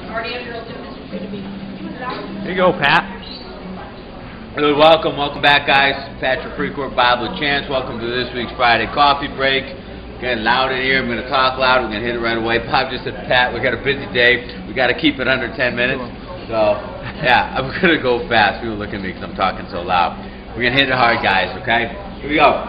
Here you go, Pat. Hey, welcome back, guys. Patrick Freecourt, Bob LaChance. Welcome to this week's Friday coffee break. Getting loud in here. I'm going to talk loud. We're going to hit it right away. Bob just said, Pat, we got a busy day. We got to keep it under 10 minutes. So, yeah, I'm going to go fast. People look at me because I'm talking so loud. We're going to hit it hard, guys, okay? Here we go.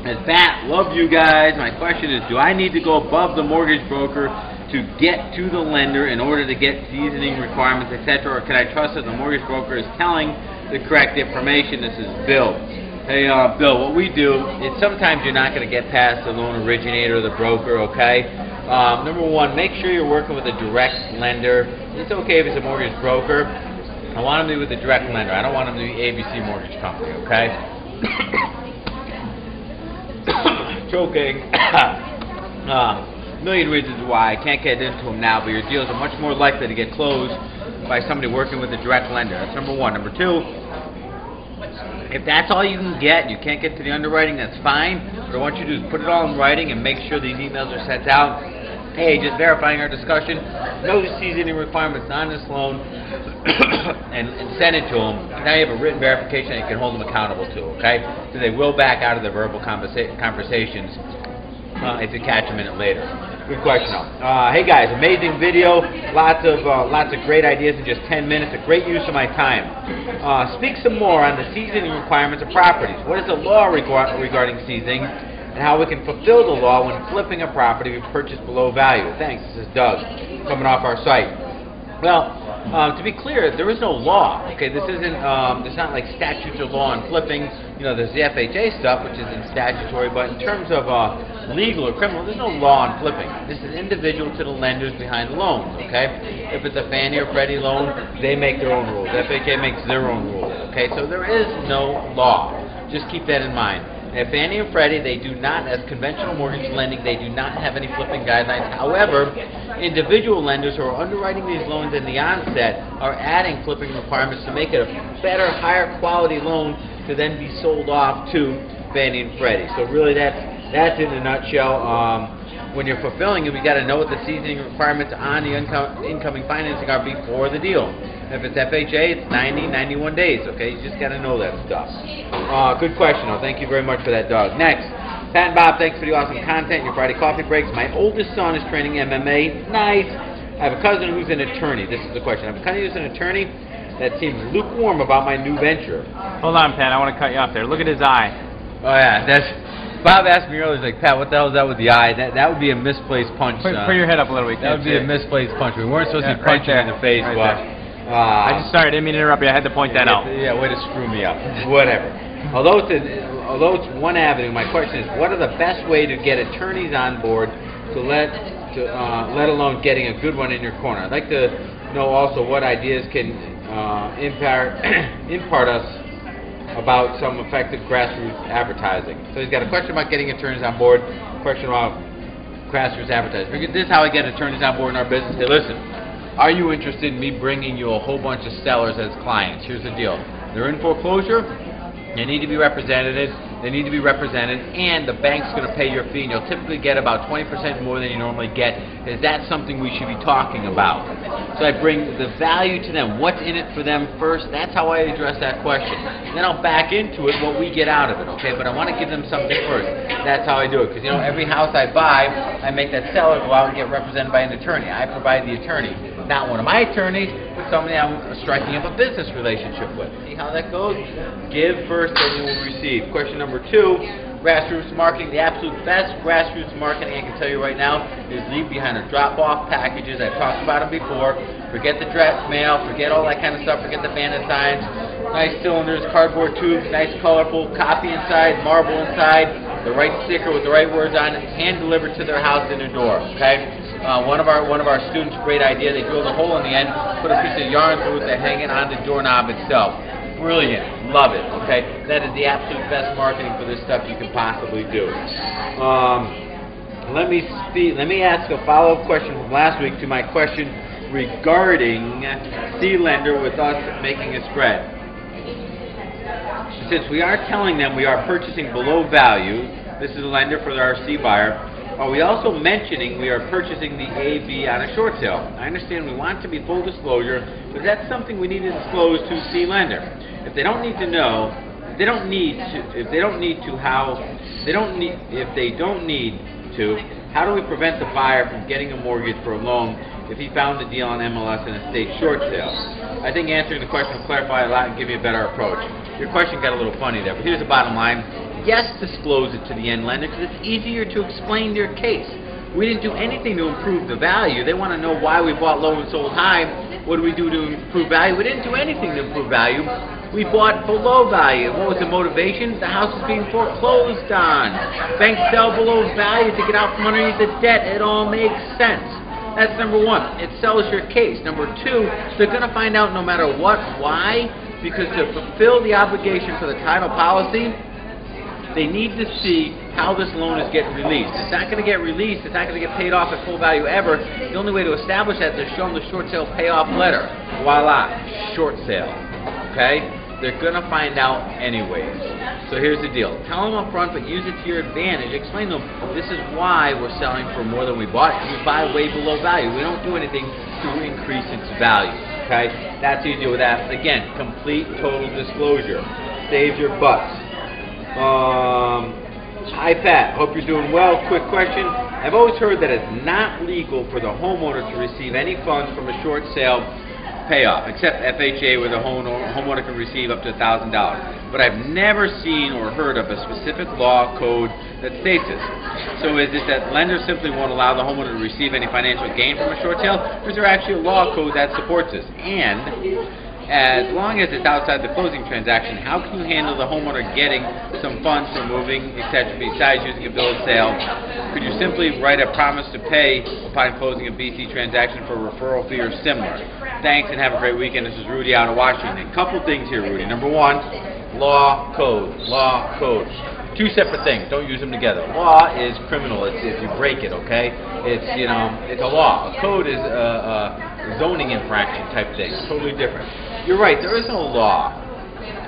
As Pat, love you guys. My question is, do I need to go above the mortgage broker to get to the lender in order to get seasoning requirements, etc., or can I trust that the mortgage broker is telling the correct information? This is Bill. Hey, Bill, what we do is sometimes you're not going to get past the loan originator or the broker, okay? Number one, make sure you're working with a direct lender. It's okay if it's a mortgage broker. I want them to be with a direct lender. I don't want them to be ABC Mortgage Company, okay? Choking. Million reasons why. I can't get into them now, but your deals are much more likely to get closed by somebody working with a direct lender. That's number one. Number two, if that's all you can get, you can't get to the underwriting, that's fine. What I want you to do is put it all in writing and make sure these emails are sent out. Hey, just verifying our discussion, no seasoning requirements on this loan, and send it to them. Now you have a written verification that you can hold them accountable to, okay? So they will back out of the verbal conversations if you catch them in it later. Good question. Hey guys, amazing video. Lots of great ideas in just 10 minutes. A great use of my time. Speak some more on the seasoning requirements of properties. What is the law regarding seasoning, and how we can fulfill the law when flipping a property we purchased below value? Thanks. This is Doug, coming off our site. Well, to be clear, there is no law. Okay, this isn't. There's not like statutes or law on flipping. You know, there's the FHA stuff, which isn't statutory, but in terms of legal or criminal, there's no law on flipping. This is individual to the lenders behind the loans. Okay, if it's a Fannie or Freddie loan, they make their own rules. FHA makes their own rules. Okay, so there is no law. Just keep that in mind. At Fannie and Freddie, they do not, as conventional mortgage lending, they do not have any flipping guidelines. However, individual lenders who are underwriting these loans in the onset are adding flipping requirements to make it a better, higher quality loan to then be sold off to Fannie and Freddie. So really that's in a nutshell. When you're fulfilling it, we got to know what the seasoning requirements on the incoming financing are before the deal. If it's FHA, it's 90, 91 days, okay? You just got to know that stuff. Good question, though. Thank you very much for that, Doug. Next, Pat and Bob, thanks for the awesome content, your Friday coffee breaks. My oldest son is training MMA. Nice. I have a cousin who's an attorney. This is the question. I have a cousin who's an attorney that seems lukewarm about my new venture. Hold on, Pat. I want to cut you off there. Look at his eye. Oh, yeah. Bob asked me earlier, he's like, Pat, what the hell is that with the eye? That would be a misplaced punch. Put your head up a little bit. That would be a misplaced punch. We weren't supposed to be punching in the face, but... I just sorry, I didn't mean to interrupt you. I had to point that out. Yeah, way to screw me up. Whatever. Although it's one avenue, my question is, what are the best way to get attorneys on board let alone getting a good one in your corner? I'd like to know also what ideas can impart us about some effective grassroots advertising. So he's got a question about getting attorneys on board, question about grassroots advertising. This is how I get attorneys on board in our business. Say, listen, are you interested in me bringing you a whole bunch of sellers as clients? Here's the deal. They're in foreclosure. They need to be represented. And the bank's going to pay your fee, and you'll typically get about 20% more than you normally get. Is that something we should be talking about? So I bring the value to them. What's in it for them first? That's how I address that question. Then I'll back into it what we get out of it, okay? But I want to give them something first. That's how I do it. Because, you know, every house I buy, I make that seller go out and get represented by an attorney. I provide the attorney. Not one of my attorneys, but somebody I'm striking up a business relationship with. See how that goes? Give first, then you will receive. Question number 2, grassroots marketing. The absolute best grassroots marketing I can tell you right now is leave behind a drop-off packages. I've talked about them before. Forget the direct mail, forget all that kind of stuff, forget the bandit signs. Nice cylinders, cardboard tubes, nice colorful, copy inside, marble inside, the right sticker with the right words on it, hand delivered to their house in their door, okay? One of our students, great idea, they drilled a hole in the end, put a piece of yarn through it, they hang it on the doorknob itself. Brilliant. Love it. Okay? That is the absolute best marketing for this stuff you can possibly do. Let me ask a follow-up question from last week to my question regarding C lender with us making a spread. Since we are telling them we are purchasing below value, this is a lender for our C buyer, Are we also mentioning we are purchasing the AB on a short sale? I understand we want to be full disclosure, but that's something we need to disclose to the lender. If they don't need to know, if they don't need to, how do we prevent the buyer from getting a mortgage for a loan if he found the deal on MLS in a state short sale? I think answering the question will clarify a lot and give you a better approach. Your question got a little funny there, but here's the bottom line. Yes, disclose it to the end lender because it's easier to explain their case. We didn't do anything to improve the value. They want to know why we bought low and sold high. What do we do to improve value? We didn't do anything to improve value. We bought below value. What was the motivation? The house is being foreclosed on. Banks sell below value to get out from underneath the debt. It all makes sense. That's number one. It sells your case. Number two, they're going to find out no matter what. Why? Because to fulfill the obligation for the title policy, they need to see how this loan is getting released. It's not going to get released. It's not going to get paid off at full value ever. The only way to establish that is to show them the short sale payoff letter. Voila, short sale. Okay? They're going to find out anyways. So here's the deal. Tell them up front, but use it to your advantage. Explain to them, this is why we're selling for more than we bought. We buy way below value. We don't do anything to increase its value. Okay? That's how you deal with that. Again, complete, total disclosure. Saves your butts. Hi Pat, hope you're doing well. Quick question. I've always heard that it's not legal for the homeowner to receive any funds from a short sale payoff, except FHA where the homeowner can receive up to $1,000. But I've never seen or heard of a specific law code that states this. So is it that lenders simply won't allow the homeowner to receive any financial gain from a short sale, or is there actually a law code that supports this? And as long as it's outside the closing transaction, how can you handle the homeowner getting some funds from moving, etc., besides using a bill of sale? Could you simply write a promise to pay upon closing a BC transaction for a referral fee or similar? Thanks and have a great weekend. This is Rudy out of Washington. Couple things here, Rudy. Number one, law, code. Law, code. Two separate things. Don't use them together. Law is criminal. It's if you break it, okay? It's, you know, it's a law. A code is a zoning infraction type thing. Totally different. You're right. There is no law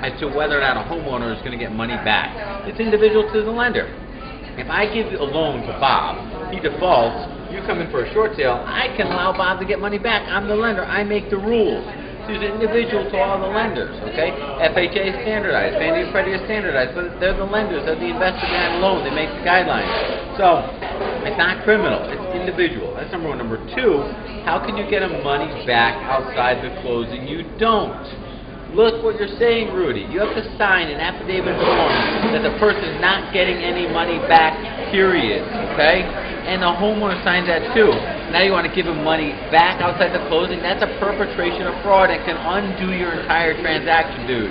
as to whether or not a homeowner is going to get money back. It's individual to the lender. If I give a loan to Bob, he defaults, you come in for a short sale, I can allow Bob to get money back. I'm the lender. I make the rules. It's individual to all the lenders, okay? FHA is standardized, Fannie and Freddie is standardized, but they're the lenders, they're the investor behind the loan, they make the guidelines. So, it's not criminal, it's individual. That's number one. Number two, how can you get a money back outside the closing? You don't. Look what you're saying, Rudy. You have to sign an affidavit form that the person is not getting any money back, period, okay? And the homeowner signs that too. Now you want to give him money back outside the closing? That's a perpetration of fraud and can undo your entire transaction, dude.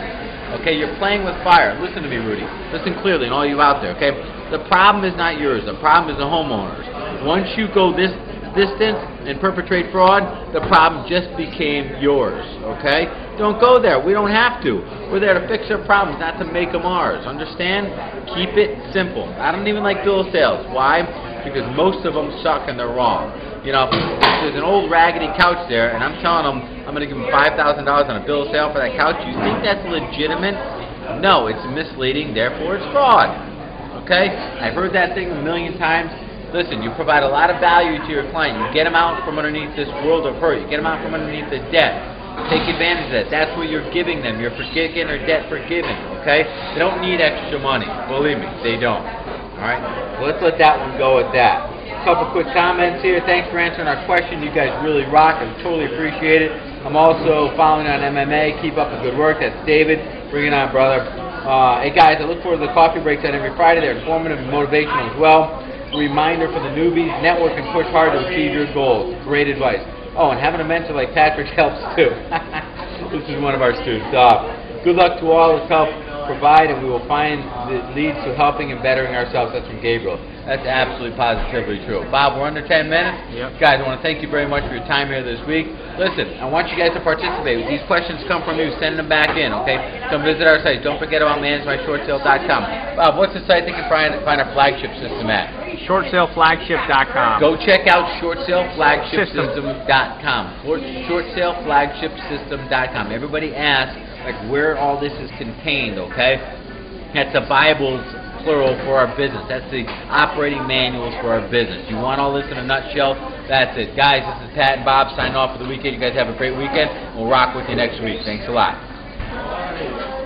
Okay, you're playing with fire. Listen to me, Rudy. Listen clearly, and all you out there, okay? The problem is not yours. The problem is the homeowner's. Once you go this distance and perpetrate fraud, the problem just became yours, okay? Don't go there. We don't have to. We're there to fix our problems, not to make them ours. Understand? Keep it simple. I don't even like bill of sales. Why? Because most of them suck and they're wrong. You know, if there's an old raggedy couch there, and I'm telling them I'm going to give them $5,000 on a bill of sale for that couch, you think that's legitimate? No, it's misleading, therefore it's fraud. Okay? I've heard that thing a million times. Listen, you provide a lot of value to your client. You get them out from underneath this world of hurt. You get them out from underneath this debt. Take advantage of that. That's what you're giving them. You're getting their debt forgiven. Okay? They don't need extra money. Believe me, they don't. Alright? Well, let's let that one go at that. A couple quick comments here. Thanks for answering our question. You guys really rock. I totally appreciate it. I'm also following on MMA. Keep up the good work. That's David. Bring it on, brother. Hey, guys, I look forward to the coffee breaks on every Friday. They're informative and motivational as well. Reminder for the newbies, network and push hard to achieve your goals. Great advice. Oh, and having a mentor like Patrick helps too. This is one of our students. Good luck to all. Let's help provide, and we will find that leads to helping and bettering ourselves. That's from Gabriel. That's absolutely positively true. Bob, we're under 10 minutes. Yep. Guys, I want to thank you very much for your time here this week. Listen, I want you guys to participate. These questions come from you. Send them back in, okay? Come visit our site. Don't forget about managemyshortsale.com. Bob, what's the site they can find our flagship system at? Shortsaleflagship.com. Go check out shortsaleflagshipsystem.com. Shortsaleflagshipsystem.com. Everybody asks, like, where all this is contained, okay? That's the Bible's plural for our business. That's the operating manuals for our business. You want all this in a nutshell? That's it. Guys, this is Pat and Bob signing off for the weekend. You guys have a great weekend. We'll rock with you next week. Thanks a lot.